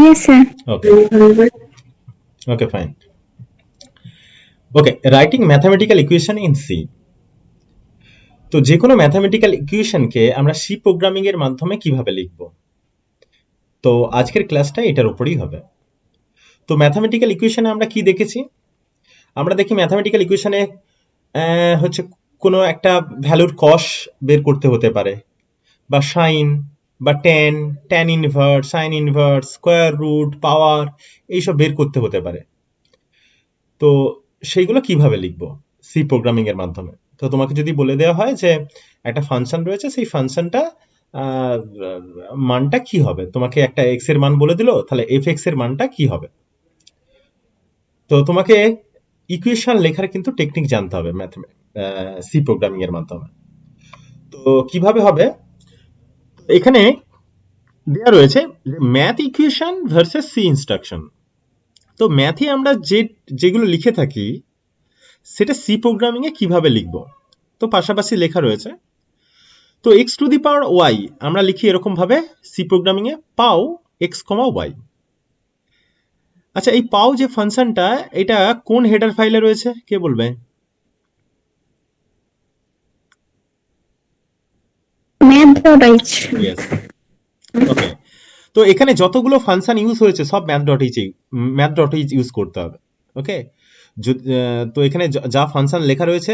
Yes, sir. Okay, fine. Okay, writing mathematical equation in C. তো যে কোনো mathematical ইকুয়েশনকে আমরা সি প্রোগ্রামিং এর মাধ্যমে কিভাবে লিখব, তো আজকের ক্লাসটা এটার উপরই হবে। তো ম্যাথমেটিক্যাল ইকুয়েশনে আমরা কি দেখেছি? আমরা দেখি ম্যাথমেটিক্যাল ইকুয়েশনে হচ্ছে কোনো একটা ভ্যালুর কস বের করতে হতে পারে, বা সাইন, বা tan, tan inverse, sine inverse, square root, power, এইসব বের করতে হতে পারে। তো সেইগুলো কিভাবে লিখবো সি প্রোগ্রামিং এর মাধ্যমে? তো তোমাকে যদি বলে দেওয়া হয় যে একটা ফাংশন রয়েছে, সেই ফাংশনটা মানটা কি হবে, তোমাকে একটা এক্স এর মান বলে দিল, তাহলে এফ এক্স এর মানটা কি হবে। তো তোমাকে ইকুয়েশন লেখার কিন্তু টেকনিক জানতে হবে সি প্রোগ্রামিং এর মাধ্যমে। তো কিভাবে হবে, এখানে দেওয়া রয়েছে math equation versus C instruction. তো ম্যাথে আমরা যেগুলো লিখে থাকি সেটা সি প্রোগ্রামিং এ কিভাবে লিখব, তো পাশাপাশি লেখা রয়েছে। তো X to the power Y আমরা লিখি এরকম ভাবে সি প্রোগ্রামিং এ, পাও এক্স কমা ওয়াই। আচ্ছা, এই পাও যে ফাংশনটা, এটা কোন হেডার ফাইলে রয়েছে কে বলবে? Math.h. ইয়েস, ওকে। তো এখানে যতগুলো ফাংশন ইউজ হয়েছে সব ম্যাথ.h ইউজ করতে হবে। ওকে, তো এখানে যা ফাংশন লেখা রয়েছে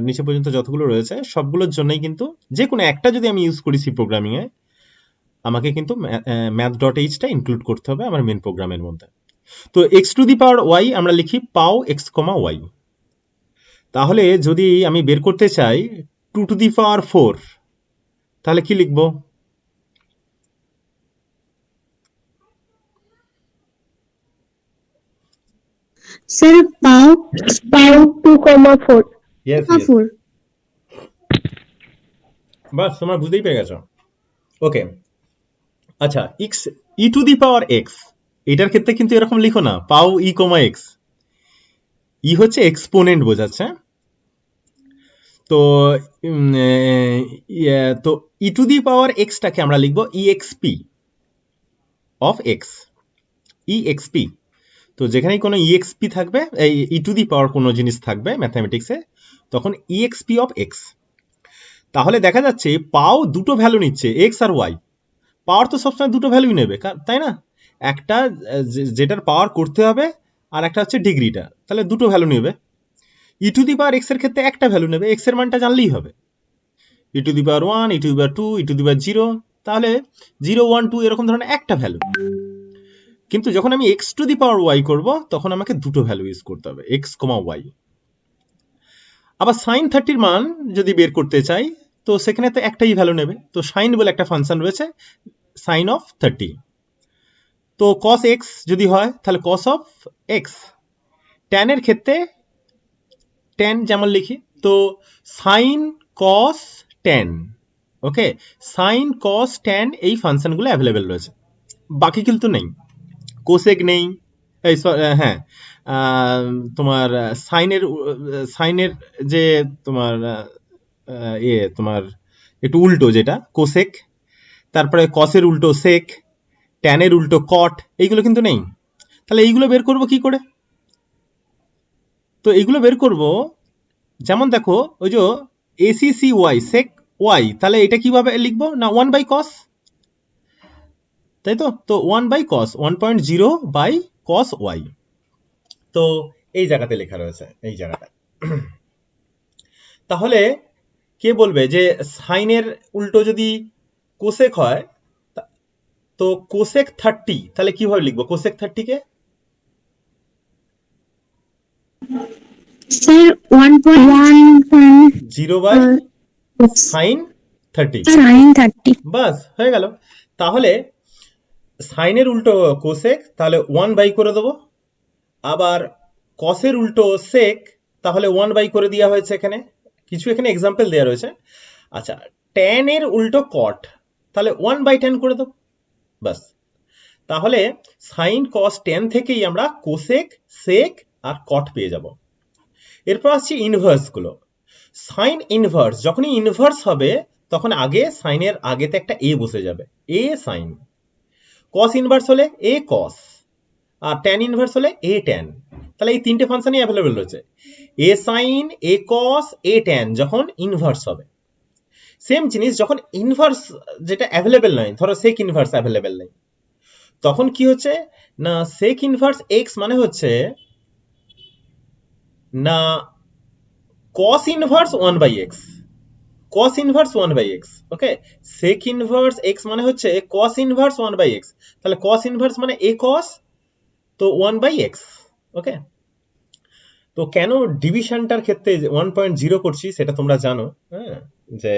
নিচে পর্যন্ত যতগুলো রয়েছে সবগুলোর জন্যই কিন্তু যে কোনো একটা যদি আমি ইউজ করি সি প্রোগ্রামিং এ, আমাকে কিন্তু ম্যাথ.h-টা ইনক্লুড করতে হবে আমার মেন প্রোগ্রামের মধ্যে। তো X to the power Y আমরা লিখি পাও এক্স কমা ওয়াই। তাহলে যদি আমি বের করতে চাই two to the power four, তাহলে কি লিখবো? Sir, pow 2,4. Yes, yes, 4. বাস তোমরা বুঝতেই পেরে গেছো। ওকে, আচ্ছা, X E to the power X, এটার ক্ষেত্রে কিন্তু এরকম লিখো না পাও ই কমা এক্স। ই হচ্ছে এক্সপোনেন্ট বোঝাচ্ছে। তো তো ই টু দি পাওয়ার এক্সটাকে আমরা লিখবো ইএক্সপি অফ এক্স, ইএক্সপি। তো যেখানেই কোনো ইএক্সপি থাকবে, এই ই টু দি পাওয়ার কোনো জিনিস থাকবে ম্যাথমেটিক্সে, তখন ইএক্সপি অফ এক্স। তাহলে দেখা যাচ্ছে পাও দুটো ভ্যালু নিচ্ছে, এক্স আর ওয়াই। পাওয়ার তো সবসময় দুটো ভ্যালুই নেবে, তাই না? একটা যেটার পাওয়ার করতে হবে, আর একটা হচ্ছে ডিগ্রিটা, তাহলে দুটো ভ্যালু নেবে। ই টু দি পাওয়ার এক্স এর ক্ষেত্রে একটা ভ্যালু নেবে, এক্স এর মানটা জানলেই হবে। E to the power one, e to the power two, e to the power zero, তাহলে জিরো ওয়ান টু এরকম ধরনের একটা ভ্যালু। কিন্তু যখন আমি x to the power y করবো, তখন আমাকে দুটো ভ্যালু ইউজ করতে হবে, এক্স কমা ওয়াই। আবার সাইন 30-র মান যদি বের করতে চাই, তো সেখানে তো একটাই ভ্যালু নেবে। তো সাইন বলে একটা ফাংশন রয়েছে, সাইন অফ 30। তো কস এক্স যদি হয় তাহলে কস অফ এক্স। ট্যানের ক্ষেত্রে ট্যান যেমন লিখি, তো সাইন কস ট্যান। ওকে, সাইন কস ট্যান এই ফাংশনগুলো অ্যাভেলেবেল রয়েছে, বাকি কিন্তু নেই। কোসেক নেই, এই হ্যাঁ, তোমার সাইনের যে তোমার তোমার একটু উল্টো যেটা কোসেক, তারপরে কসের উল্টো সেক, ট্যানের উল্টো কট, এইগুলো কিন্তু নেই। তাহলে এইগুলো বের করব কি করে? তো এইগুলো বের করব, যেমন দেখো ওই যে এসিসি ওয়াই, সেক ওয়াই, তাহলে এটা কিভাবে লিখবো না, 1 বাই কস, তাই তো? তো 1 by cos, 1.0 by cos Y. তো এই জায়গাতে লেখা রয়েছে, এই জায়গাটা। তাহলে কে বলবে যে সাইনের উল্টো যদি কোসেক হয়, তো কোসেক 30, তাহলে কিভাবে লিখবো কোসেক 30 কে? Sir, 0 by sine 30, sin 30. বাস হয়ে গেল। তাহলে সাইনের উল্টো কোসেক, তাহলে 1 বাই করে দেবো। আবার কসের উল্টো সেক, তাহলে 1 বাই করে দেওয়া হয়েছে এখানে, কিছু এখানে এক্সাম্পল দেওয়া রয়েছে। আচ্ছা, ট্যানের উল্টো কট, তাহলে 1 বাই ট্যান করে দেবো, বাস। তাহলে সাইন কস ট্যান থেকেই আমরা কোসেক, সেক আর কট পেয়ে যাব। এরপর আসছে ইনভার্স গুলো। সাইন ইনভার্স যখনই ইনভার্স হবে, তখন আগে সাইনের আগেতে একটা এ বসে যাবে, এ সাইন। কস ইনভার্স হলে এ কস, আর ট্যান ইনভার্স হলে এ ট্যান। তাহলে এই তিনটে ফাংশনই অ্যাভেলেবেল রয়েছে, এ সাইন, এ কস, এ ট্যান যখন ইনভার্স হবে। সেম জিনিস যখন ইনভার্স যেটা অ্যাভেলেবেল নয়, ধরো সেক ইনভার্স অ্যাভেলেবেল নেই, তখন কি হচ্ছে না সেক ইনভার্স এক্স মানে হচ্ছে না cos inverse 1 by X, cos inverse 1 by X. Okay, sec inverse x মানে হচ্ছে cos ইনভার্স 1 বাই এক্স, তাহলে cos ইনভার্স মানে a cos, তো 1 বাই এক্স। ওকে, তো কেন ডিভিশনটার ক্ষেত্রে 1.0 করছি সেটা তোমরা জানো, হ্যাঁ, যে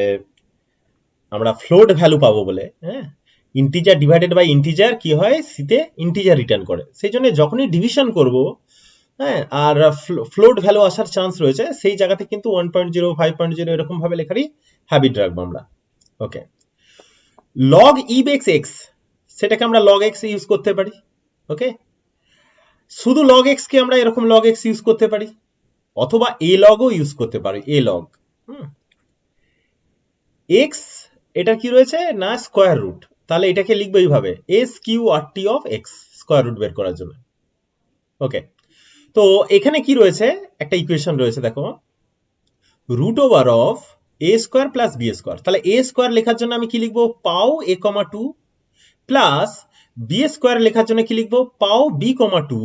আমরা ফ্লোট ভ্যালু পাবো বলে। হ্যাঁ, ইন্টিজার ডিভাইডেড বাই ইন্টিজার কি হয়, সিতে ইন্টিজার রিটার্ন করে, সেই জন্য যখনই ডিভিশন করব, হ্যাঁ, আর ফ্লোট ভ্যালু আসার চান্স রয়েছে, সেই জায়গাতে কিন্তু 1.0, 5.0 এরকম ভাবে লেখারই হ্যাবিট রাখবো আমরা। ওকে, লগ ই বেক্স এক্স, সেটাকে আমরা লগ এক্স ইউজ করতে পারি। ওকে, শুধু লগ এক্স কে আমরা এরকম লগ এক্স ইউজ করতে পারি, অথবা এ লগও ইউজ করতে পারি, এ লগ। এক্স এটা কি রয়েছে না স্কোয়ার রুট, তাহলে এটাকে লিখবো এইভাবে, S Q R T of X, square root বের করার জন্য। ওকে, তো এখানে কি রয়েছে, একটা ইকুয়েশন রয়েছে দেখো, root over of a square plus b square. তাহলে এ স্কোয়ার লেখার জন্য আমি কি লিখবো, pow a comma two, plus b square লেখার জন্য কি লিখবো, পাও বি কমা টু,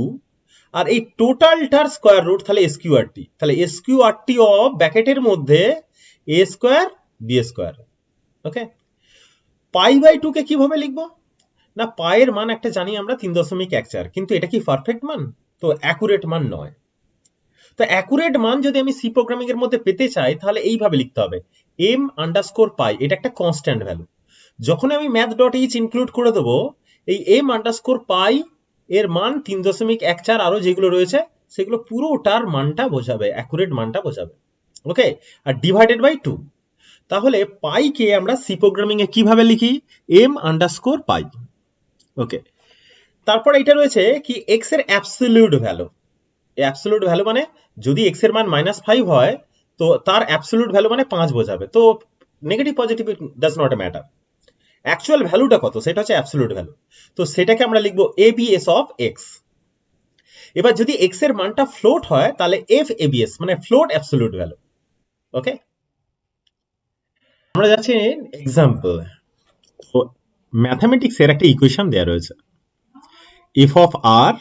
আর এই টোটালটার স্কোয়ার রুট তাহলে এস কিউ আর টি, তাহলে S Q R T of ব্র্যাকেটের মধ্যে a square b square. Okay, pi by two কে কিভাবে লিখবো, না পায়ের মান একটা জানি আমরা 3.14, কিন্তু এটা কি পারফেক্ট মান, তো অ্যাকুরেট মান নয়। তো অ্যাকুরেট মান যদি আমি সি প্রোগ্রামিং এর মধ্যে পেতে চাই, তাহলে এইভাবে লিখতে হবে, এম আন্ডারস্কোর পাই, এটা একটা কনস্ট্যান্ট ভ্যালু। যখন আমি ম্যাথ ডট এইচ ইনক্লুড করে দেবো, এই এম আন্ডারস্কোর পাই এর মান 3.14, আরো যেগুলো রয়েছে সেগুলো পুরোটার মানটা বোঝাবে, অ্যাকুরেট মানটা বোঝাবে। ওকে, আর ডিভাইডেড বাই 2। তাহলে পাই কে আমরা সি প্রোগ্রামিং এ কিভাবে লিখি, এম আন্ডারস্কোর পাই। ওকে, তারপর এটা রয়েছে কি এক্স এর অ্যাবসলিউট ভ্যালু। অ্যাবসলিউট ভ্যালু মানে যদি এক্স এর মান -5 হয়, তো তার অ্যাবসলিউট ভ্যালু মানে 5 বোঝাবে। তো negative positive does not matter, actual ভ্যালুটা কত সেটা হচ্ছে অ্যাবসলিউট ভ্যালু। তো সেটাকে আমরা লিখবো এবিএস অফ এক্স। এবার যদি এক্স এর মানটা ফ্লোট হয়, তাহলে এফ এবিএস মানে ফ্লোট অ্যাবসলিউট ভ্যালু। ওকে, আমরা যাচ্ছি এক্সাম্পল। তো ম্যাথামেটিক্স এর একটা ইকুয়েশন দেয়া রয়েছে, এফ অফ আর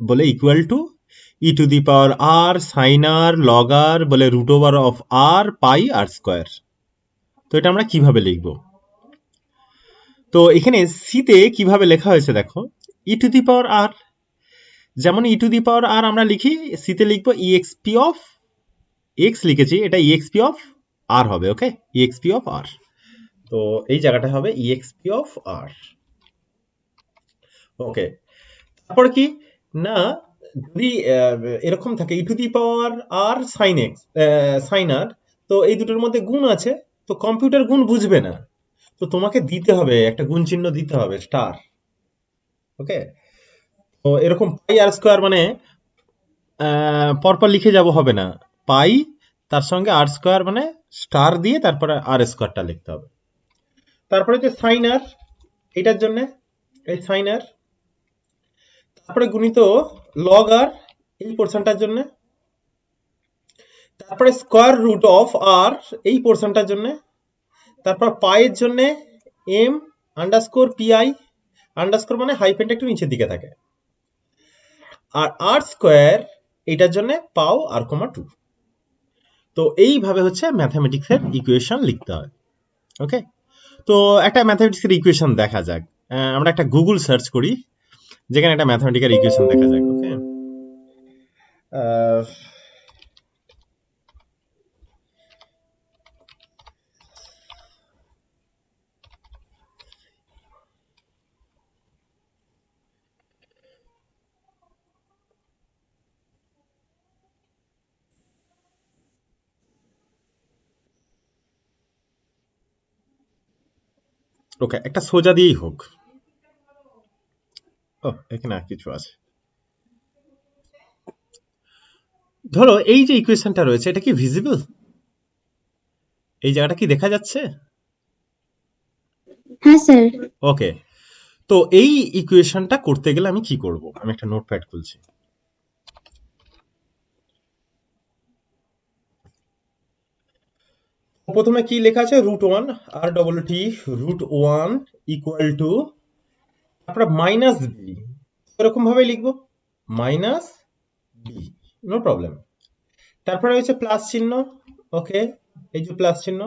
বলে equal to e to the power R sine R log R বলে root over of R pi R square. তো এটা আমরা কিভাবে লিখব, তো এখানে সিতে কিভাবে লেখা হয়েছে দেখো, ই টু দি পাওয়ার আর, যেমন ই টু দি পাওয়ার আর আমরা লিখি, সিতে লিখবো ইএক্সপি অফ এক্স লিখেছি, এটা ইএক্সপি অফ আর হবে। ওকে, ইএক্সপি অফ আর, তো এই জায়গাটা হবে ইএক্সপি অফ আর। ওকে, তারপর কি না যদি এরকম থাকে e to the power R sine X sine R, তো এই দুটোর মধ্যে গুণ আছে, তো কম্পিউটার গুণ বুঝবে না, তো তোমাকে দিতে হবে একটা গুণ চিহ্ন দিতে হবে, স্টার। ওকে, তো এরকম পাই আর স্কোয়ার মানে পরপর লিখে যাব হবে না, পাই তার সঙ্গে আর স্কোয়ার মানে স্টার দিয়ে তারপরে আর স্কোয়ারটা লিখতে হবে। তারপরে যে সাইন আর, এটার জন্য এই সাইন আর, তারপরে গুণিত লগ আর এই পোর্শনটার জন্য, তারপরে স্কোয়ার রুট অফ আর এই পোর্শনটার জন্য, তারপর পাইয়ের জন্য এম আন্ডারস্কোর পিআই, আন্ডারস্কোর মানে হাইফেনটা একটু নিচের দিকে থাকে, আর আর স্কোয়ার এটার জন্য পাও আর কমা 2। তো এইভাবে হচ্ছে ম্যাথামেটিক্সের ইকুয়েশন লিখতে হয়। ওকে, তো একটা ম্যাথামেটিক্সের ইকুয়েশন দেখা যাক, আমরা একটা গুগল সার্চ করি যেখানে একটা ম্যাথামেটিক্যাল ইকুয়েশন দেখা যাক। ওকে, ওকে, একটা সোজা দিয়েই হোক। ও, এখানে আর কিছু আছে, ধরো এই যে ইকুয়েশনটা রয়েছে এটা কি ভিজিবল, এই জায়গাটা কি দেখা যাচ্ছে? হ্যাঁ স্যার। ওকে, তো এই ইকুয়েশনটা করতে গেলে আমি কি করব? আমি একটা নোটপ্যাড খুলছি। প্রথমে কি লেখা আছে? √1 RT √1 ইকুয়াল টু, তারপরে মাইনাস বি, এরকম ভাবে লিখবো, মাইনাস বি, নো প্রবলেম। তারপরে হচ্ছে প্লাস চিহ্ন, ওকে, এই যে প্লাস চিহ্ন,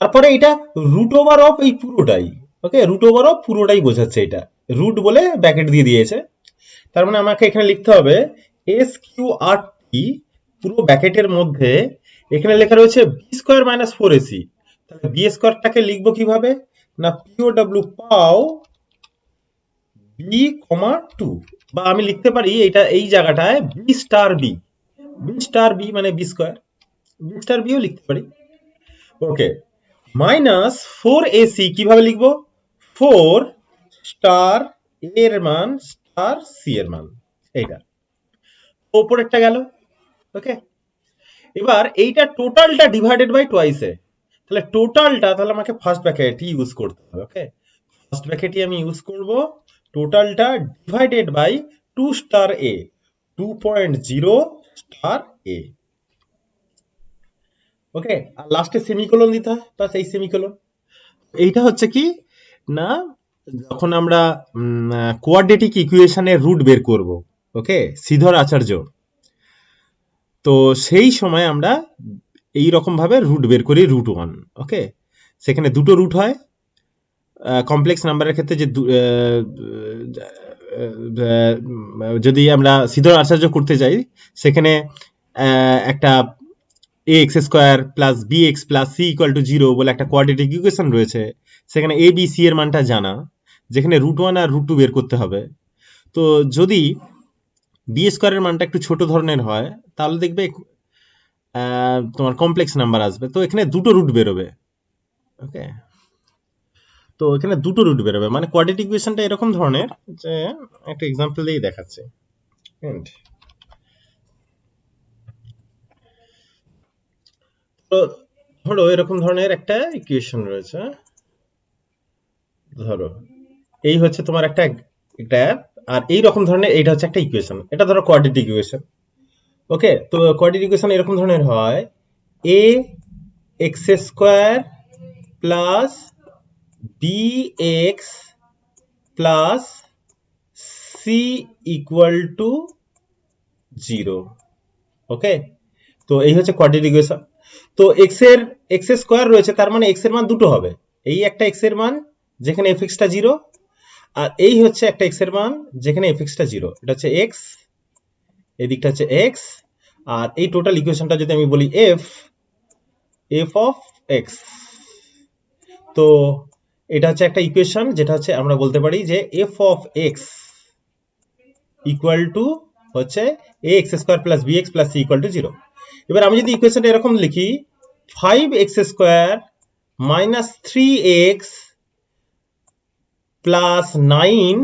তারপরে এটা রুট ওভার অফ এই পুরোটাই, ওকে, রুট ওভার অফ পুরোটাই বোঝাচ্ছে, এটা রুট বলে ব্র্যাকেট দিয়ে দিয়েছে। তার মানে আমাকে এখানে লিখতে হবে SQRT পুরো ব্র্যাকেটের মধ্যে এখানে লেখা রয়েছে b² - 4ac। তাহলে বি স্কোয়ারটাকে লিখবো কিভাবে? না POW পাও b, 2, বা আমি লিখতে পারি এটা এই জায়গাটায় b*b মানে b², b*bও লিখতে পারি, ওকে। মাইনাস 4ac কিভাবে লিখবো? 4 স্টার এর মান স্টার সি এর মান, এইটা ওপরেরটা গেল, ওকে। এবার এইটা টোটালটা ডিভাইডেড বাই টোয়াইসে, তাহলে টোটালটা, তাহলে আমাকে ফার্স্ট ব্র্যাকেটই ইউজ করতে হবে, ওকে। ফার্স্ট ব্র্যাকেটই আমি ইউজ করব, টোটালটা divided by 2 star A, 2.0 star A, okay. আর লাস্টে সেমিকোলন দিতে হয়, বাস এই সেমিকোলন। এইটা হচ্ছে কি না, যখন আমরা কোয়াড্রেটিক ইকুয়েশনের রুট বের করব, ওকে, শ্রীধর আচার্য, তো সেই সময় আমরা এই রকম ভাবে রুট বের করি, √1, ওকে। সেখানে দুটো রুট হয়, কমপ্লেক্স নাম্বারের ক্ষেত্রে যে যদি আমরা শ্রীধর আচার্য করতে যাই, সেখানে একটা ax² plus bx plus c = 0 বলে একটা কোয়াড্রেটিক ইকুয়েশন রয়েছে, সেখানে a b c এর মানটা জানা, যেখানে √1 আর √2 বের করতে হবে। তো যদি b² এর মানটা একটু ছোট ধরনের হয়, তাহলে দেখবে তোমার কমপ্লেক্স নাম্বার আসবে, তো এখানে দুটো রুট বেরোবে, ওকে। তো এখানে দুটো রুট বেরোবে, মানে কোয়াড্রেটিক ইকুয়েশনটা এরকম ধরনের, যে একটা এক্সাম্পল দিয়েই দেখাচ্ছি। তো ধরো এরকম ধরনের একটা ইকুয়েশন রয়েছে, ধরো এই হচ্ছে তোমার একটা গ্রাফ, আর এই রকম ধরনের এইটা হচ্ছে একটা ইকুয়েশন, এটা ধরো কোয়াড্রেটিক ইকুয়েশন, ওকে। তো কোয়াড্রেটিক ইকুয়েশন এরকম ধরনের হয়, ax² plus bx plus c = 0, ওকে। তো এই হচ্ছে কোয়াড্রেটিক ইকুয়েশন। তো x² রয়েছে, তার মানে x এর মান দুটো হবে, এই একটা x এর মান যেখানে fx টা 0, আর এই হচ্ছে একটা x এর মান যেখানে fx টা 0, এটা হচ্ছে x, এই দিকটা হচ্ছে x, আর এই টোটাল ইকুয়েশনটা যদি আমি বলি f অফ x, তো এটা হচ্ছে একটা ইকুয়েশন, যেটা হচ্ছে আমরা বলতে পারি যে f of x equal to হচ্ছে ax² plus bx plus c = 0। এবার আমি যদি ইকুয়েশনটা এরকম লিখি, 5x² minus 3x plus 9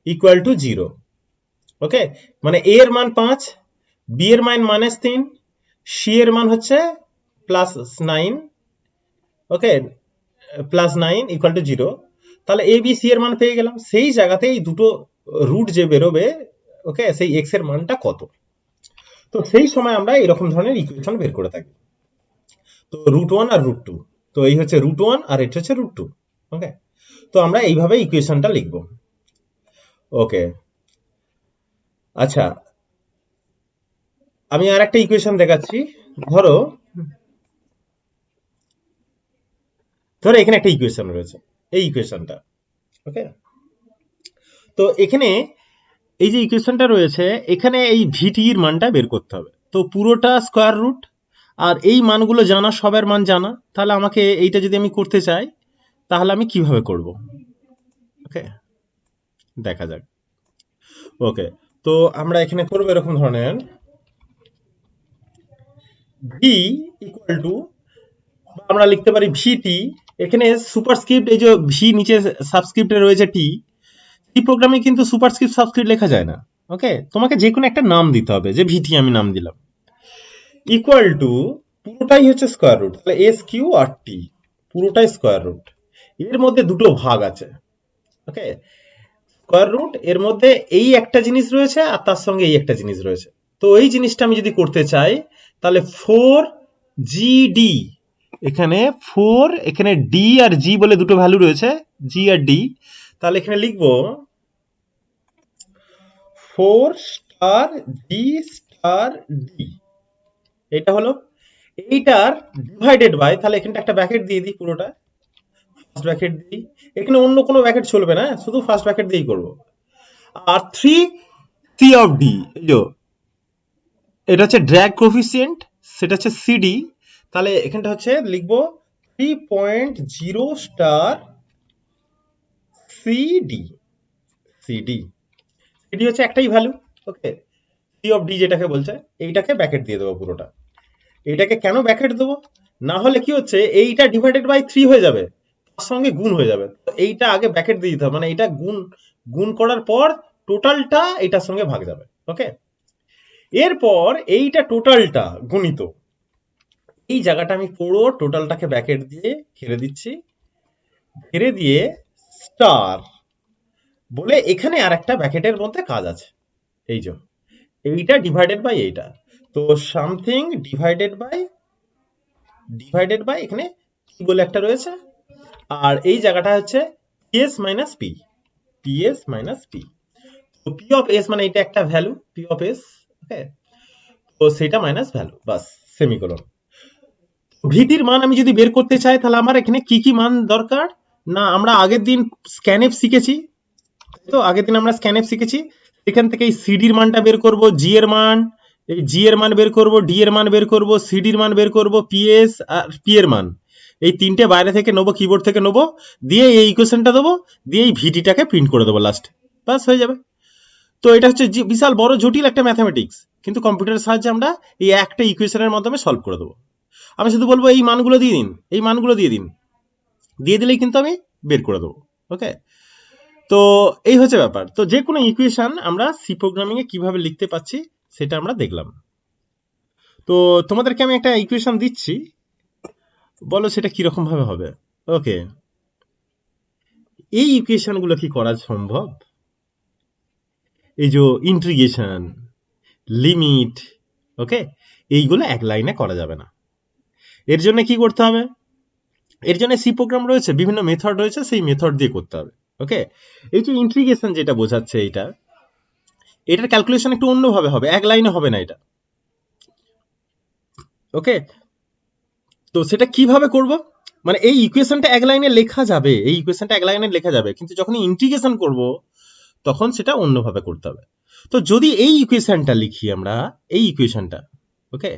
equal to 0, ওকে। মানে a এর মান 5, b এর মান -3, c এর মান হচ্ছে plus 9, okay, plus 9 equal to 0। তাহলে a b c এর মান পেয়ে গেলাম, সেই জায়গাতে এই দুটো রুট যে বেরোবে, ওকে, সেই x এর মানটা কত। তো সেই সময় আমরা এরকম ধরনের ইকুয়েশন বের করে থাকি। তো √1 আর √2, তো এই হচ্ছে √1 আর এটা হচ্ছে √2, ওকে। তো আমরা এইভাবে ইকুয়েশনটা লিখব, ওকে। আচ্ছা, আমি আর একটা ইকুয়েশন দেখাচ্ছি। ধরো এখানে একটা ইকুয়েশন রয়েছে, এই ইকুয়েশনটা, ওকে। তো এখানে এই যে ইকুয়েশনটা রয়েছে, এখানে এই ভিটি এর মানটা বের করতে হবে। তো পুরোটা স্কয়ার রুট, আর এই মানগুলো জানা, সবের মান জানা, তাহলে আমাকে এইটা যদি আমি করতে চাই, তাহলে আমি কিভাবে করব, ওকে, দেখা যাক, ওকে। তো আমরা এখানে করব এরকম ধরনের, ভি ইকুয়াল টু, আমরা লিখতে পারি ভিটি, এখানে সুপারস্ক্রিপ্ট, এই যে ভি নিচে সাবস্ক্রিপ্টে রয়েছে টি, এই প্রোগ্রামে কিন্তু সুপারস্ক্রিপ্ট সাবস্ক্রিপ্ট লেখা যায় না, ওকে। তোমাকে যে কোনো একটা নাম দিতে হবে, যে ভিটি আমি নাম দিলাম, ইকুয়াল টু, পুরোটাই হচ্ছে স্কয়ার রুট, তাহলে SQRT পুরোটাই স্কয়ার রুট, এর মধ্যে দুটো ভাগ আছে, ওকে, স্কয়ার রুট এর মধ্যে এই একটা জিনিস রয়েছে আর তার সঙ্গে এই একটা জিনিস রয়েছে। তো এই জিনিসটা আমি যদি করতে চাই তাহলে 4GD, এখানে 4, এখানে ডি আর জি বলে দুটো ভ্যালু রয়েছে, জি আর ডি। তাহলে এখানে লিখবো 4*G*D, এটা হলো এইটার ডিভাইডেড বাই, তাহলে এখানটা একটা ব্র্যাকেট দিয়ে দিই, পুরোটা ফার্স্ট ব্র্যাকেট দিই, এখানে অন্য কোনো ব্র্যাকেট চলবে না, শুধু ফার্স্ট ব্র্যাকেট দিয়েই করবো। আর 3C(D), এই যে এটা হচ্ছে ড্র্যাগ কোফিসিয়েন্ট, সেটা হচ্ছে সিডি। তাহলে এখানটা হচ্ছে লিখবো 3.0*CD, সিডি, সিডি হচ্ছে একটাই ভ্যালু। ওকে, সি(D) যেটাকে বলছে, এইটাকে ব্র্যাকেট দিয়ে দেবো পুরোটা। এইটাকে কেন ব্র্যাকেট দেবো, না হলে কি হচ্ছে এইটা ডিভাইডেড বাই 3 হয়ে যাবে, তার সঙ্গে গুণ হয়ে যাবে, তো এইটা আগে ব্র্যাকেট দিয়ে দিতে হবে, মানে এটা গুণ গুণ করার পর টোটালটা এইটার সঙ্গে ভাগ যাবে। ওকে, এরপর এইটা টোটালটা গুণিত, এই জায়গাটা আমি পুরো টোটালটাকে ব্র্যাকেট দিয়ে ঘিরে দিচ্ছি, ঘিরে দিয়ে স্টার বলে এখানে আর একটা ব্র্যাকেটের মধ্যে কাজ আছে, এই যে এইটা ডিভাইডেড বাই এইটা, তো সামথিং ডিভাইডেড বাই এখানে কি বলে একটা রয়েছে, আর এই জায়গাটা হচ্ছে PS minus P, PS minus P. তো পি অফ এস মানে এটা একটা ভ্যালু, পি অফ এস। ওকে, তো সেটা মাইনাস ভ্যালু, বাস, সেমিকোলন। ভিটির মান আমি যদি বের করতে চাই তাহলে আমার এখানে কি কি মান দরকার, না আমরা আগের দিন স্ক্যানএফ শিখেছি, তো আগের দিন আমরা স্ক্যানএফ শিখেছি, এখান থেকে এই সিডির মানটা বের করব, জি এর মান, এই জি এর মান বের করব, ডি এর মান বের করব, সিডির মান বের করব, পিএস আর পি এর মান, এই তিনটে বাইরে থেকে নেবো, কিবোর্ড থেকে নেবো, দিয়ে এই ইকুয়েশনটা দেবো, দিয়ে এই ভিটিটাকে প্রিন্ট করে দেবো লাস্ট, বাস হয়ে যাবে। তো এটা হচ্ছে বিশাল বড় জটিল একটা ম্যাথামেটিক্স, কিন্তু কম্পিউটারের সাহায্যে আমরা এই একটা ইকুয়েশনের মাধ্যমে সলভ করে দেবো। আমি শুধু বলবো এই মানগুলো দিয়ে দিন, এই মানগুলো দিয়ে দিন, দিয়ে দিলেই কিন্তু আমি বের করে দেবো। ওকে, তো এই হচ্ছে ব্যাপার। তো যে কোনো ইকুয়েশন আমরা সি প্রোগ্রামিং এ কিভাবে লিখতে পাচ্ছি সেটা আমরা দেখলাম। তো তোমাদেরকে আমি একটা ইকুয়েশন দিচ্ছি, বলো সেটা কিরকম ভাবে হবে। ওকে, এই ইকুয়েশন গুলো কি করা সম্ভব? এই যে ইন্টিগ্রেশন, লিমিট, ওকে, এইগুলো এক লাইনে করা যাবে না। এর জন্য কি করতে হবে, এর জন্য সি প্রোগ্রাম রয়েছে, বিভিন্ন মেথড রয়েছে, সেই মেথড দিয়ে করতে হবে। ওকে, এই যে ইন্টিগ্রেশন যেটা বোঝাচ্ছে, এটার ক্যালকুলেশন একটু অন্যভাবে হবে, এক লাইনে হবে না এটা। ওকে, তো সেটা কিভাবে করব, মানে এই ইকুয়েশনটা এক লাইনে লেখা যাবে, এই ইকুয়েশনটা এক লাইনে লেখা যাবে, কিন্তু যখন ইন্টিগ্রেশন করব তখন সেটা অন্যভাবে করতে হবে। তো যদি এই ইকুয়েশনটা লিখি আমরা, এই ইকুয়েশনটা, ওকে,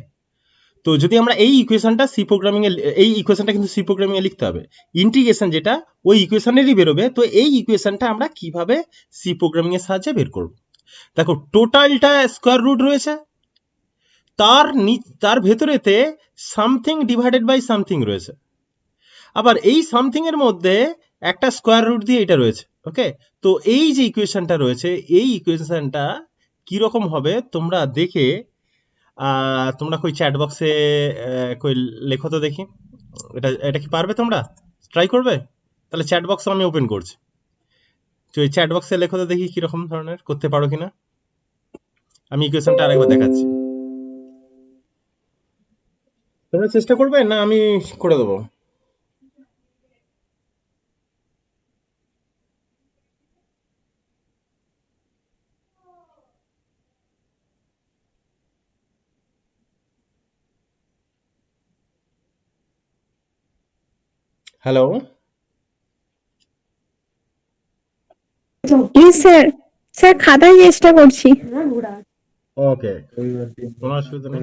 তো যদি আমরা এই ইকুয়েশনটা সি প্রোগ্রামিং এ, এই ইকুয়েশনটা কিন্তু সি প্রোগ্রামিং এ লিখতে হবে, ইন্টিগ্রেশন যেটা ওই ইকুয়েশনেরই বেরোবে, তো এই ইকুয়েশনটা আমরা কিভাবে সি প্রোগ্রামিং এর সাহায্যে বের করব। দেখো টোটালটা স্কয়ার রুট রয়েছে, তার ভেতরেতে সামথিং ডিভাইডেড বাই সামথিং রয়েছে, আবার এই সামথিং এর মধ্যে একটা স্কয়ার রুট দিয়ে এটা রয়েছে। ওকে, তো এই যে ইকুয়েশনটা রয়েছে, এই ইকুয়েশনটা কি রকম হবে তোমরা দেখে, তোমরা কই চ্যাট বক্সে কই লেখো তো দেখি, এটা এটা কি পারবে তোমরা, ট্রাই করবে? তাহলে চ্যাট বক্স আমি ওপেন করছি, তো এই চ্যাট বক্সে লেখো তো দেখি কিরকম ধরনের করতে পারো কিনা। আমি ইকুয়েশনটা আরেকবার দেখাচ্ছি, তোমরা চেষ্টা করবে না আমি করে দেবো। Hello, Yes, sir. স্যার খাতায় চেষ্টা করছি। ওকে, কোনো অসুবিধা নেই,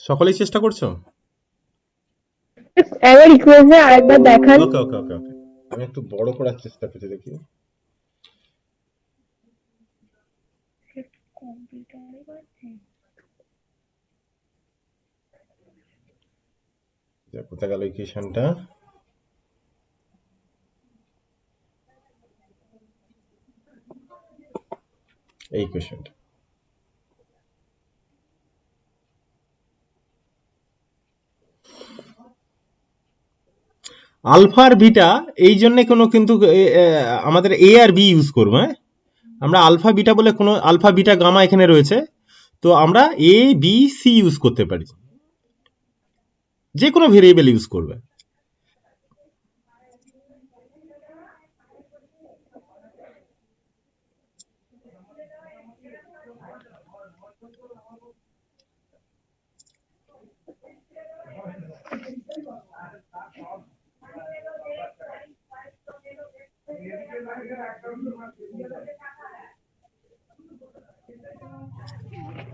সকলেই চেষ্টা করছো? একবার ইকুয়েশন আরেকবার দেখান। ওকে ওকে ওকে ওকে, আমি একটু বড় করার চেষ্টা করছি, দেখি যে কোথায় গেল ইকুয়েশনটা। এই ইকুয়েশনটা, আলফা আর বিটা এই জন্য কোনো কিন্তু আমাদের এ আর বি ইউজ করবো, হ্যাঁ। আমরা আলফা বিটা বলে কোনো আলফা বিটা গামা এখানে রয়েছে, তো আমরা এ বি সি ইউজ করতে পারি, যে কোনো ভেরিয়েবল ইউজ করবে।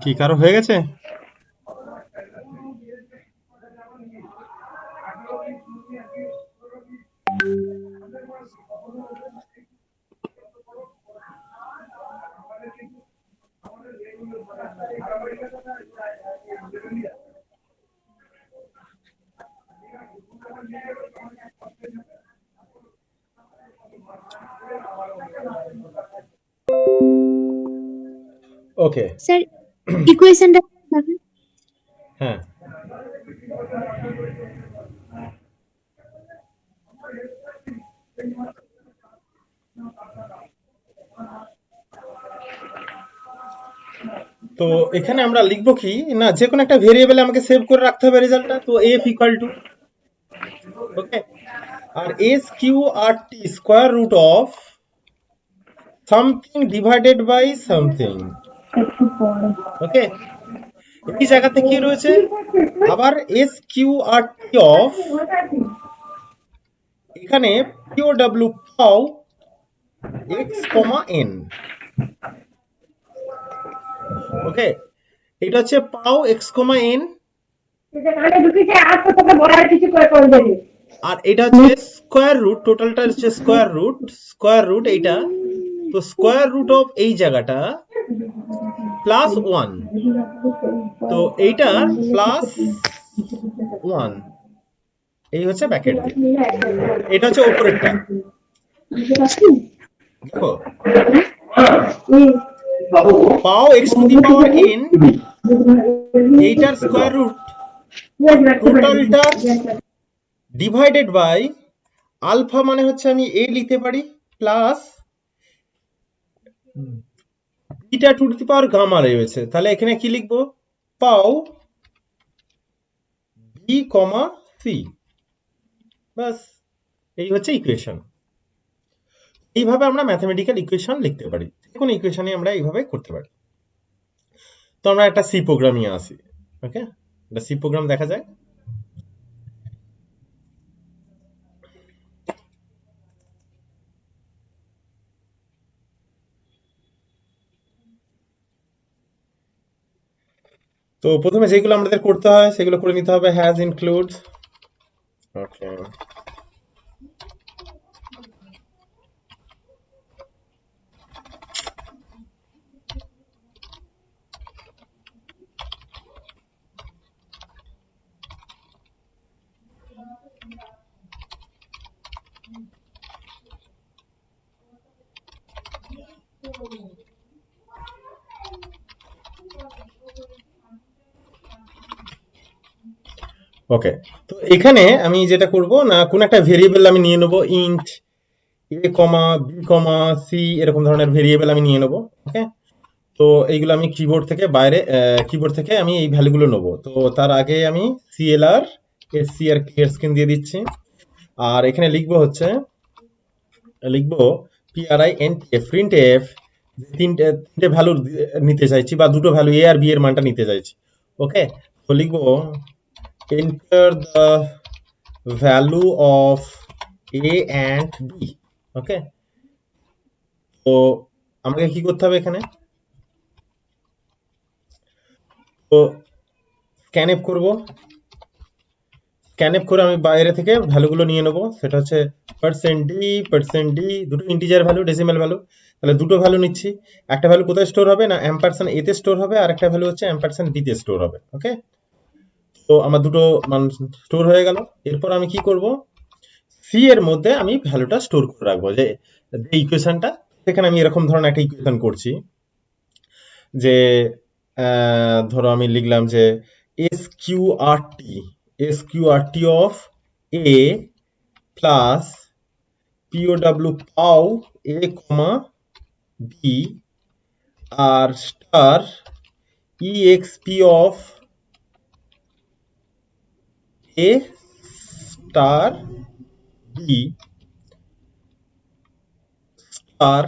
কি কারো হয়ে গেছে? ওকে, স্যার ইকুয়েশনটা পাবেন? হ্যাঁ। তো এখানে আমরা লিখবো কি না, যে কোনো একটা ভেরিয়েবলে আমাকে সেভ করে রাখতে হবে রেজাল্টটা। তো এফ ইকুয়াল টু, ওকে, আর S Q R T square root of something divided by something, okay. এই জায়গাতে কি রয়েছে, আবার S Q R T of, এখানে PO W pow X comma N, okay. এটা হচ্ছে পাও এক্স কমা এন, আর এটা হচ্ছে স্কোয়ার রুট, টোটালটা হচ্ছে স্কোয়ার রুট এইটা। তো স্কোয়ার রুট অফ এই জায়গাটা প্লাস ওয়ান, তো এইটার প্লাস ওয়ান, এই হচ্ছে ব্যাকেট দিয়ে। এটা হচ্ছে ওপরেরটা, দেখো, pow X to the power N, এইটার স্কোয়ার রুট, টোটালটা ডিভাইডেড বাই আলফা, মানে হচ্ছে আমি এ লিখতে পারি, plus beta to the power gamma রয়েছে, তাহলে এখানে কি লিখবো, পাও বি কমা সি, বাস। এই হচ্ছে ইকুয়েশন। এইভাবে আমরা ম্যাথমেটিক্যাল ইকুয়েশন লিখতে পারি, যে কোনো ইকুয়েশনে আমরা এইভাবে করতে পারি। তো আমরা একটা সি প্রোগ্রাম নিয়ে আসি, ওকে, একটা সি প্রোগ্রাম দেখা যায়। তো প্রথমে যেগুলো আমাদের করতে হয় সেগুলো করে নিতে হবে, হ্যাজ ইনক্লুড, ওকে। ওকে, তো এখানে আমি যেটা করব না, কোন একটা ভেরিয়েবল আমি নিয়ে নেব, ইন্ট এ কমা বি কমা সি, এরকম ধরনের ভেরিয়েবল আমি নিয়ে নেব, ওকে। তো এইগুলো আমি কিবোর্ড থেকে আমি এই ভ্যালুগুলো নেব। তো তার আগে আমি সিএলআর এসসি আর ক্লিয়ার স্ক্রিন দিয়ে দিচ্ছি, আর এখানে লিখবো PRI N F print F, তিনটে ভ্যালু নিতে চাইছি, বা দুটো ভ্যালু এ আর বি এর মানটা নিতে চাইছি, ওকে। তো লিখবো enter the value of a and b, ওকে। তো আমাকে কি করতে হবে এখানে, তো স্ক্যানএফ করব, স্ক্যানএফ করে আমি বাইরে থেকে ভ্যালুগুলো নিয়ে নেব, সেটা হচ্ছে %d, দুটো ইন্টিজার ভ্যালু, ডেসিমাল ভ্যালু, তাহলে দুটো ভ্যালু নিচ্ছি। একটা ভ্যালু কোথায় স্টোর হবে না, অ্যাম্পারসেন্ট এ তে স্টোর হবে, আর একটা ভ্যালু হচ্ছে অ্যাম্পারসেন্ট বি তে স্টোর হবে, ওকে। তো আমার দুটো মান স্টোর হয়ে গেল। এরপর আমি কি করব, সি এর মধ্যে আমি ভ্যালুটা স্টোর করে রাখবো, যে ইকুয়েশনটা, সেখানে আমি এরকম ধরনের একটা ইকুয়েশন করছি, যে ধরো আমি লিখলাম যে S Q R T of A plus POW pow A, B আর star EXP of A star B star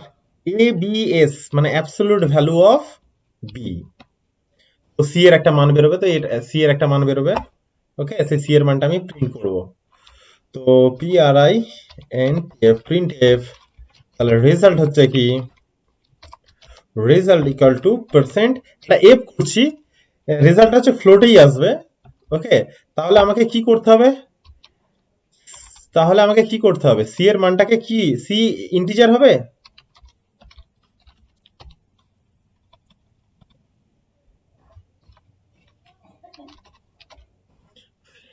ABS মানে অ্যাবসলিউট ভ্যালু অফ B। তো C এর একটা মান বেরোবে, তো C এর একটা মান বেরোবে। ওকে, সেই C এর মানটা আমি প্রিন্ট করব। তো PRINT প্রিন্ট এফ, তাহলে রেজাল্ট হচ্ছে কি, রেজাল্ট ইকুয়াল টু পার্সেন্ট, এটা এফ করছি, রেজাল্ট হচ্ছে ফ্লোটেই আসবে। ওকে, তাহলে আমাকে কি করতে হবে, সি এর মানটাকে কি, সি ইন্টিজার হবে,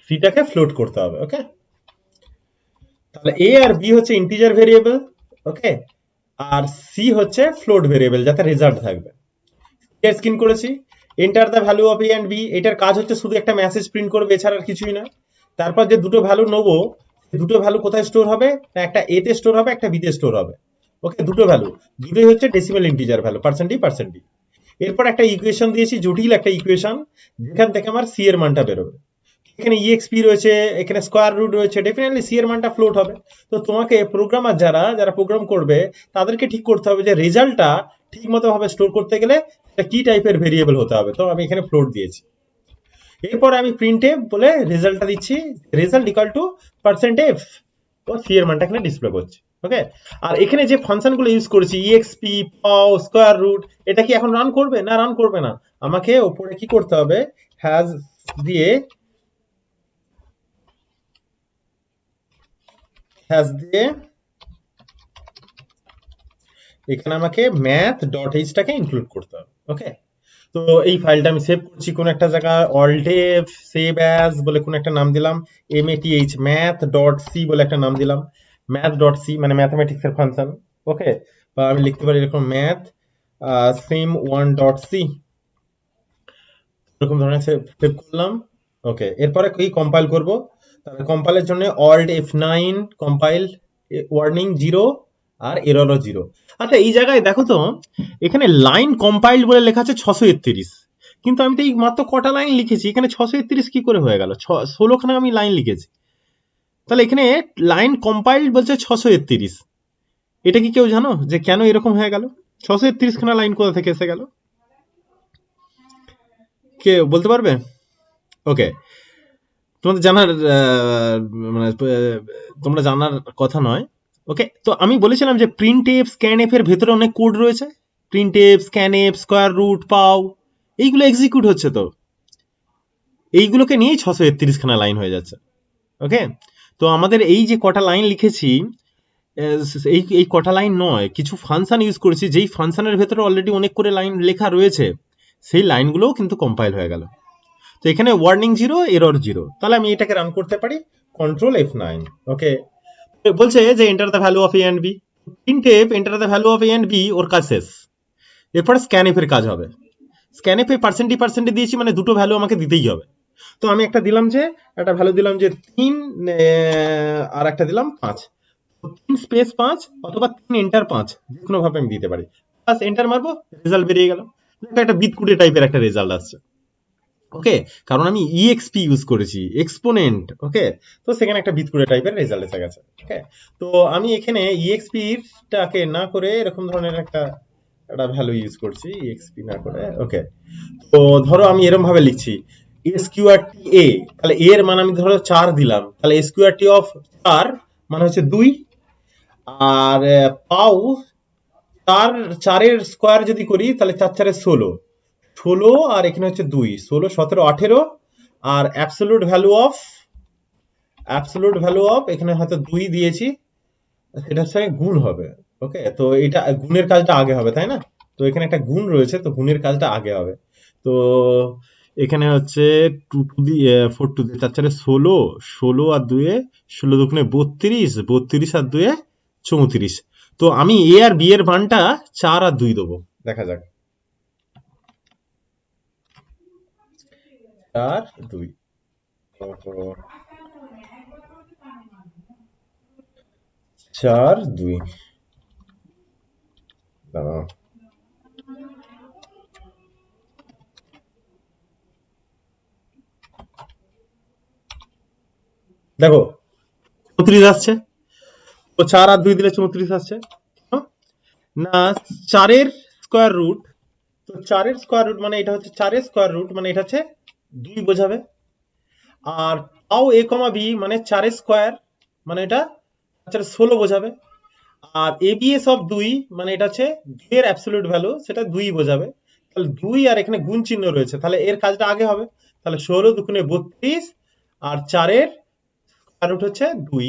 সিটাকে ফ্লোট করতে হবে। ওকে, তাহলে এ আর বি হচ্ছে ইন্টিজার ভেরিয়েবল। ওকে, আর সি হচ্ছে ফ্লোট ভেরিয়েবল, যাতে রেজাল্ট থাকবে। এর স্ক্রিন করেছি, enter the value of A and B, এটার কাজ হচ্ছে শুধু একটা মেসেজ প্রিন্ট করবে, এছাড়া আর কিছুই না। তারপর যে দুটো ভ্যালু নেবো, দুটো ভ্যালু কোথায় স্টোর হবে, না একটা এ তে স্টোর হবে, একটা বি তে স্টোর হবে। ওকে, দুটো ভ্যালু, দুটোই হচ্ছে ডেসিমাল ইন্টিজার ভ্যালু, পার্সেন্ট। এরপর একটা ইকুয়েশন দিয়েছি, জটিল একটা ইকুয়েশন, যেখান থেকে আমার সি এর মানটা বেরোবে। এখানে ইএক্সপি রয়েছে, এখানে স্কোয়ার রুট রয়েছে, ডেফিনেটলি সি এর মানটা ফ্লোট হবে। তো তোমাকে প্রোগ্রামার যারা যারা প্রোগ্রাম করবে, তাদেরকে ঠিক করতে হবে যে রেজাল্টটা ঠিক মতো ভাবে স্টোর করতে গেলে এটা কি টাইপের ভেরিয়েবল হতে হবে। তো আমি এখানে ফ্লোট দিয়েছি। এরপর আমি প্রিন্ট এফ বলে রেজাল্টটা দিচ্ছি, result equal to percent F, ও সি এর মানটা এখানে ডিসপ্লে করছি। ওকে, আর এখানে যে ফাংশন গুলো ইউজ করেছি, ইএক্সপি, পাও, স্কোয়ার রুট, এটা কি এখন রান করবে, না রান করবে না। আমাকে ওপরে কি করতে হবে, হ্যাজ দিয়ে এখানে আমাকে math.h টাকে ইনক্লুড করতে হবে। ওকে, তো এই ফাইলটা আমি সেভ করছি কোন একটা জায়গায়, অল্টেফ সেভ অ্যাজ বলে কোন একটা নাম দিলাম, math math.c বলে একটা নাম দিলাম, math.c মানে ম্যাথমেটিক্স এর ফাংশন। ওকে, বা আমি লিখতে পারি এরকম math sim1.c, এরকম ধরনের সেভ করলাম। ওকে, এরপরে কি কম্পাইল করব, তাহলে কম্পাইলের জন্য অল্ট F9 কম্পাইল, ওয়ার্নিং 0 আর এররও 0। আচ্ছা, এই জায়গায় দেখো তো, এখানে লাইন কম্পাইল্ড বলে লেখা আছে 631, কিন্তু আমি তো এই মাত্র কটা লাইন লিখেছি, এখানে 631 কি করে হয়ে গেল, 16খানা আমি লাইন লিখেছি। তাহলে এখানে লাইন কম্পাইল্ড বলছে 631, এটা কি কেউ জানো যে কেন এরকম হয়ে গেল, 631খানা লাইন কোথা থেকে এসে গেল, কে বলতে পারবে? ওকে, তোমাদের জানার মানে তোমরা জানার কথা নয়। ওকে, তো আমি বলেছিলাম যে প্রিন্ট এফ, স্ক্যান এফ এর ভেতরে অনেক কোড রয়েছে, print F, scan F, square root, pow, এইগুলো এক্সিকিউট হচ্ছে। তো এইগুলোকে নিয়েই 631খানা লাইন হয়ে যাচ্ছে। ওকে, তো আমাদের এই যে কটা লাইন লিখেছি, এই এই কটা লাইন নয়, কিছু ফাংশন ইউজ করেছি, যেই ফাংশনের ভেতরে অলরেডি অনেক করে লাইন লেখা রয়েছে, সেই লাইনগুলোও কিন্তু কম্পাইল হয়ে গেল। তো এখানে ওয়ার্নিং 0, এরর 0, তাহলে আমি এটাকে রান করতে পারি কন্ট্রোল F9। ওকে, বলছে যে enter the value of A and B, print F enter the value of A and B, ওর কাজ শেষ। এরপরে স্ক্যান এফ এর কাজ হবে, স্ক্যান এফ এ পার্সেন্টে দিয়েছি, মানে দুটো ভ্যালু আমাকে দিতেই হবে। তো আমি একটা দিলাম যে, একটা ভ্যালু দিলাম যে 3, আর একটা দিলাম 5, 3 স্পেস 5 অথবা 3 এন্টার 5, যে কোনো ভাবে আমি দিতে পারি। প্লাস এন্টার মারবো, রেজাল্ট বেরিয়ে গেল, একটা বিটকুটে টাইপের একটা রেজাল্ট আসছে। ওকে, কারণ আমি ইএক্সপি ইউজ করেছি, এক্সপোনেন্ট। ওকে, তো সেখানে একটা বিটকুটে টাইপের রেজাল্ট এসে গেছে। ওকে, তো আমি এখানে ইএক্সপি টাকে না করে এরকম ধরনের একটা একটা ভ্যালু ইউজ করছি, ইএক্সপি না করে। ওকে, তো ধরো আমি এরকম ভাবে লিখছি এসকিউআরটি এ, তাহলে এ এর মান আমি ধরো 4 দিলাম, তাহলে এসকিউআরটি অফ 4 মানে হচ্ছে 2। আর পাও 4, 4 এর স্কোয়ার যদি করি, তাহলে 4 4 16, 16 আর এখানে হচ্ছে 2, 16 17 18, আর অ্যাবসলিউট ভ্যালু অফ এখানে হয়তো 2 দিয়েছি, সেটার সঙ্গে গুণ হবে। ওকে, তো এটা গুণের কাজটা আগে হবে, তাই না? তো এখানে একটা গুণ রয়েছে, তো গুণের কাজটা আগে হবে। তো এখানে হচ্ছে 2 টু দি 4 টু দি 4 4 16, 16 আর 2 এ 16 দুগুণে 32, 32 আর 2 এ 34। তো আমি এ আর বি এর মানটা 4 আর 2 দেবো, দেখা যাক। 4 2, 4 2 দাঁড়াও। দেখো 34 আসছে, তো 4 আর 2 দিলে 34 আসছে। হ্যাঁ? না, 4 স্কোয়ার রুট, তো 4 স্কোয়ার রুট মানে এটা হচ্ছে 4 স্কোয়ার রুট মানে এটা হচ্ছে 2 বোঝাবে। আর তাও a কমা b মানে 4 স্কোয়ার মানে এটা 16 বোঝাবে। আর abs অফ 2 মানে এটা হচ্ছে 2 এর অ্যাবসলিউট ভ্যালু, সেটা 2 বোঝাবে। তাহলে 2 আর এখানে গুণ চিহ্ন রয়েছে, তাহলে এর কাজটা আগে হবে। তাহলে 16 দুগুণে 32 আর 4 এর স্কয়ার রুট হচ্ছে 2,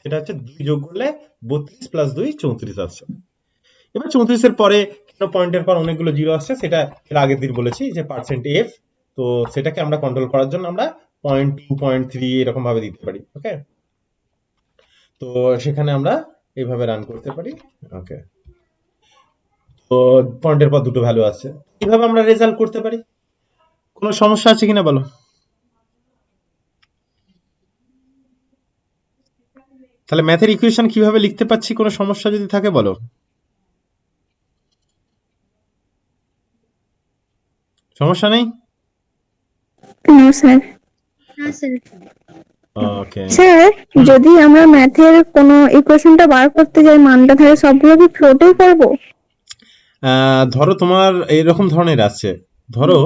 সেটা হচ্ছে 2 যোগ করলে 32 প্লাস 2 34 আসছে। এবার 34 এর পরে কেন পয়েন্টের পর অনেকগুলো জিরো আসছে সেটা এর আগের দিন বলেছি যে পার্সেন্ট এফ, তো সেটাকে আমরা কন্ট্রোল করার জন্য আমরা 0.2 0.3 এরকম ভাবে দিতে পারি। ওকে, তো সেখানে আমরা এইভাবে রান করতে পারি। ওকে, তো পয়েন্টের পর দুটো ভ্যালু আসছে, কিভাবে আমরা রেজাল্ট করতে পারি? কোনো সমস্যা আছে কিনা বলো? তাহলে ম্যাথের ইকুয়েশন কিভাবে লিখতে পাচ্ছি, কোনো সমস্যা যদি থাকে বলো। সমস্যা নেই? No sir. না স্যার। ওকে, স্যার, যদি আমরা ম্যাথের কোনো ইকুয়েশনটা বার করতে যাই মানটা থাকে সবগুলো কি ফ্লোটেই করব? ধরো তোমার এরকম ধরনের আসছে, ধরো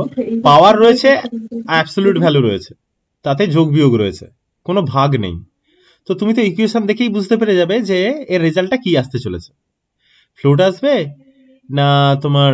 পাওয়ার রয়েছে, অ্যাবসলিউট ভ্যালু রয়েছে, তাতে যোগ বিয়োগ রয়েছে, কোনো ভাগ নেই। তো তুমি তো ইকুয়েশন দেখেই বুঝতে পেরে যাবে যে এর রেজাল্টটা কি আসতে চলেছে, ফ্লোট আসবে না তোমার